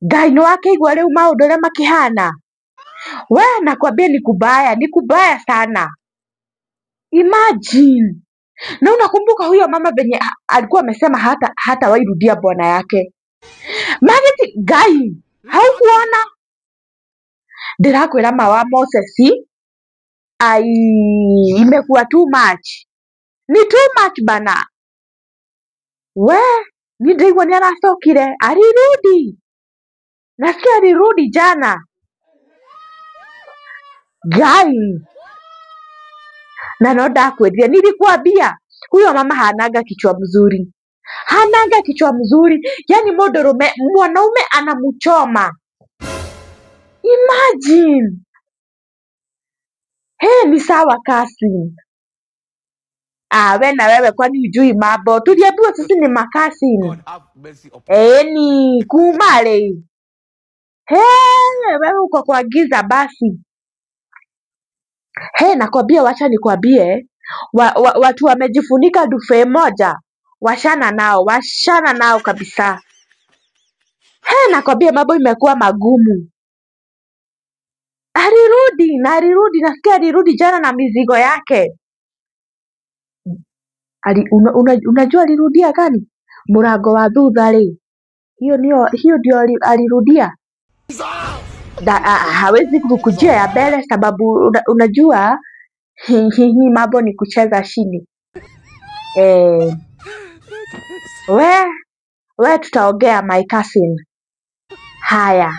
Ngai no akeigua riu maundu ria makihana. We nakwambia ni kubaya sana. Imagine. Na unakumbuka huyo mama venye alikuwa amesema hata wairudia bwana yake. Mageti Ngai, haukuona? Ndirakwira mawa Moses, imekuwa too much. Ni too much bana. We, ni ndaigua ni aracokire, alirudi. Nasikia alirudi jana. Ngai. Na no ndakwĩrire, nilikuambia huyo mama hananga kichwa mzuri. Hananga kichwa mzuri. Yani mwanaume anamchoma. Imagine. Ni sawa Kasim. We na wewe kwani hujui mambo? Tuliambiwa sisi ni makasim. Ni kumale. Wewe uko kwa giza basi. Nakwambia wacha nikwambie, watu wamejifunika dufe moja. Washana nao kabisa. Nakwambia mambo imekuwa magumu. Alirudi, nasikia alirudi jana na mizigo yake. Unajua alirudia gani? Murango wa thutha ri. Hiyo ndio alirudia. Hawezi kukujia ya mbele sababu unajua hii mambo ni kucheza chini. We tutaongea my cousin. Haya.